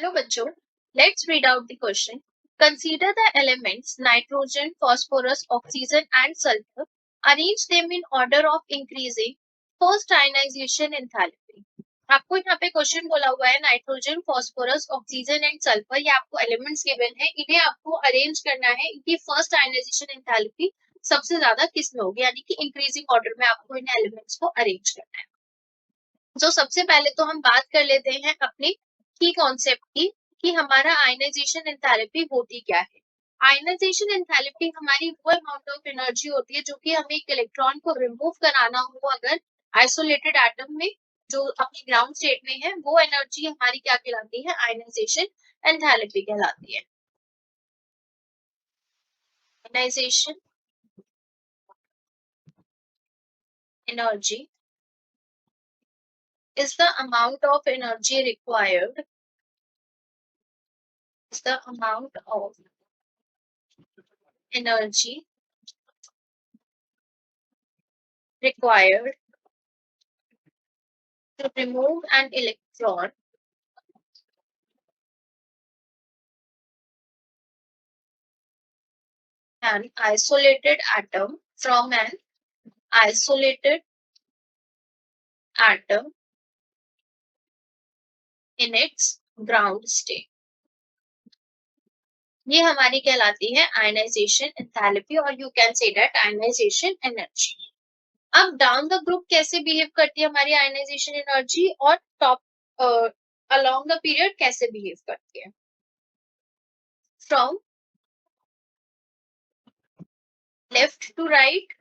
Hello बच्चों, let's read out the question. Consider the elements nitrogen, phosphorus, oxygen and sulfur. Arrange them in order of increasing first ionization enthalpy. आपको यहाँ पे question बोला हुआ है nitrogen, phosphorus, oxygen and sulphur, ये आपको elements given है, इन्हें आपको अरेंज करना है, इनकी फर्स्ट आयनाइजेशन एंथैल्पी सबसे ज्यादा किस में होगी, यानी कि इंक्रीजिंग ऑर्डर में आपको इन एलिमेंट्स को अरेंज करना है। तो सबसे पहले तो हम बात कर लेते हैं अपनी की कॉन्सेप्ट की कि हमारा आयनाइजेशन एंथैल्पी होती क्या है। आयनाइजेशन एंथैल्पी हमारी वो अमाउंट ऑफ एनर्जी होती है जो कि हमें एक इलेक्ट्रॉन को रिमूव कराना हो अगर आइसोलेटेड एटम में जो अपनी ग्राउंड स्टेट में है, वो एनर्जी हमारी क्या कहलाती है, आयनाइजेशन एंथैल्पी कहलाती है। Ionisation energy is the amount of energy required is the amount of energy required to remove an electron an isolated atom from an isolated atom in its ground state. ये हमारी कहलाती है ionisation enthalpy और you can say that ionisation energy. अब down the group कैसे behave करती है हमारी आयनाइजेशन एनर्जी और टॉप अलोंग द पीरियड कैसे बिहेव करती है। From left to right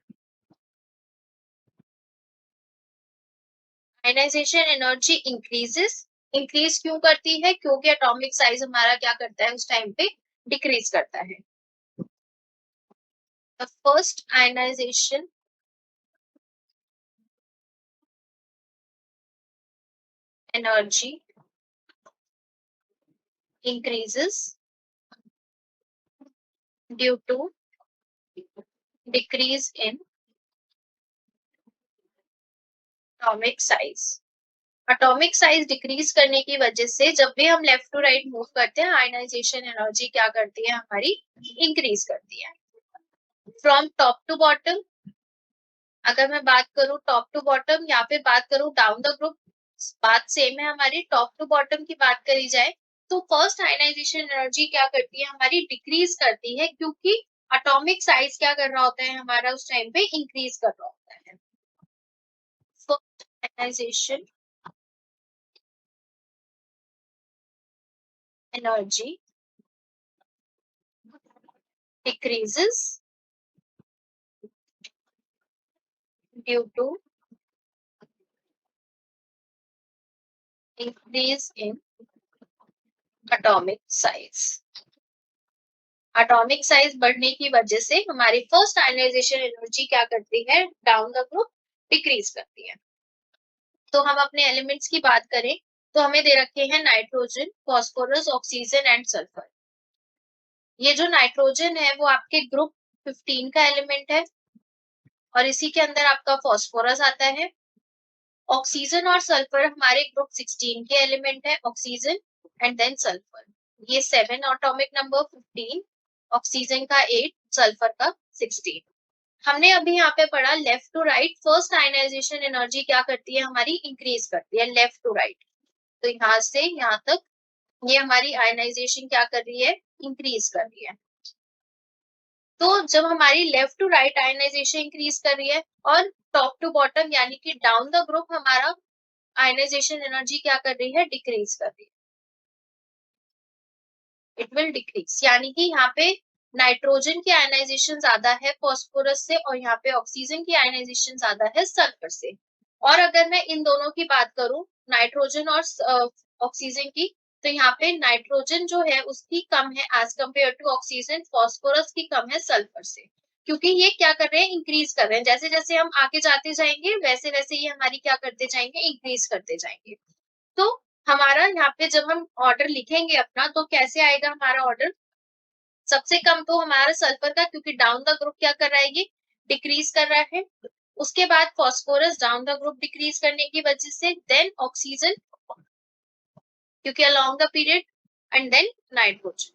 ionisation energy increase क्यों करती है, क्योंकि एटॉमिक साइज हमारा क्या करता है उस टाइम पे डिक्रीज करता है। The first ionization energy increases due to decrease in atomic size. Atomic size decrease करने की वजह से जब भी हम लेफ्ट टू राइट मूव करते हैं आयनाइजेशन एनर्जी क्या करती है हमारी, इंक्रीज करती है। फ्रॉम टॉप टू बॉटम, अगर मैं बात करूं टॉप टू बॉटम या फिर बात करूं डाउन द ग्रुप, बात सेम है हमारी। टॉप टू बॉटम की बात करी जाए तो फर्स्ट आयनाइजेशन एनर्जी क्या करती है हमारी, डिक्रीज करती है, क्योंकि एटॉमिक साइज क्या कर रहा होता है हमारा उस टाइम पे, इंक्रीज कर रहा होता है। First ionisation energy decreases due to increase in atomic size. Atomic size बढ़ने की वजह से हमारी फर्स्ट आयनाइजेशन एनर्जी क्या करती है, डाउन द ग्रुप डिक्रीज करती है। तो हम अपने एलिमेंट्स की बात करें तो हमें दे रखे हैं nitrogen, phosphorus, oxygen and sulphur. ये जो नाइट्रोजन है वो आपके ग्रुप 15 का एलिमेंट है और इसी के अंदर आपका फॉस्फोरस आता है। ऑक्सीजन और सल्फर हमारे ग्रुप 16 के एलिमेंट है, ऑक्सीजन एंड देन सल्फर। ये 7 एटॉमिक नंबर 15, ऑक्सीजन का 8, सल्फर का 16। हमने अभी यहाँ पे पढ़ा left to right first ionisation energy क्या करती है हमारी, इंक्रीज करती है लेफ्ट टू राइट। तो यहाँ से यहाँ तक ये हमारी आयनाइजेशन क्या कर रही है, इंक्रीज कर रही है। तो जब हमारी left to right ionisation increase कर रही है और टॉप टू बॉटम यानी कि डाउन द ग्रुप हमारा आयनाइजेशन एनर्जी क्या कर रही है, डिक्रीज कर रही है, इट विल डिक्रीज। यानी कि यहाँ पे नाइट्रोजन की आयनाइजेशन ज्यादा है फॉस्फोरस से और यहाँ पे ऑक्सीजन की आयनाइजेशन ज्यादा है सल्फर से। और अगर मैं इन दोनों की बात करूं नाइट्रोजन और ऑक्सीजन की, तो यहाँ पे नाइट्रोजन जो है उसकी कम है as compare to oxygen, phosphorus की कम है सल्फर से, क्योंकि ये क्या कर रहे हैं, इंक्रीज कर रहे हैं। जैसे जैसे हम आगे जाते जाएंगे वैसे वैसे ये हमारी क्या करते जाएंगे, इंक्रीज करते जाएंगे। तो हमारा यहाँ पे जब हम ऑर्डर लिखेंगे अपना तो कैसे आएगा हमारा ऑर्डर, सबसे कम तो हमारा सल्फर का, क्योंकि डाउन द ग्रुप क्या कर रहा है, ये डिक्रीज कर रहा है। उसके बाद phosphorus down the group decrease करने की वजह से, देन ऑक्सीजन क्योंकि along the period and then nitrogen.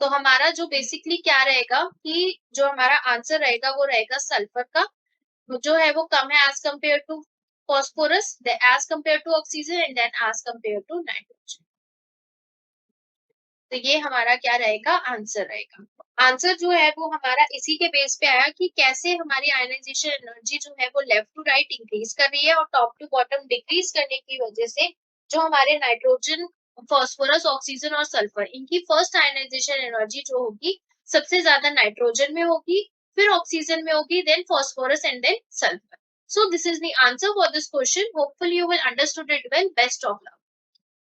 तो हमारा जो बेसिकली क्या रहेगा कि जो हमारा आंसर रहेगा वो रहेगा सल्फर का, जो है वो कम है as compare to phosphorus, as compare to oxygen and then as compare to nitrogen. तो ये हमारा क्या रहेगा, आंसर रहेगा। आंसर जो है वो हमारा इसी के बेस पे आया कि कैसे हमारी आयनाइजेशन एनर्जी जो है वो लेफ्ट टू राइट इंक्रीज कर रही है और टॉप टू बॉटम डिक्रीज करने की वजह से जो हमारे नाइट्रोजन, फॉस्फोरस, ऑक्सीजन और सल्फर, इनकी फर्स्ट आयनाइजेशन एनर्जी जो होगी सबसे ज्यादा नाइट्रोजन में होगी, फिर ऑक्सीजन में होगी, then phosphorus and then sulphur. So this is the answer for this question. Hopefully you will understood it well. Best of luck.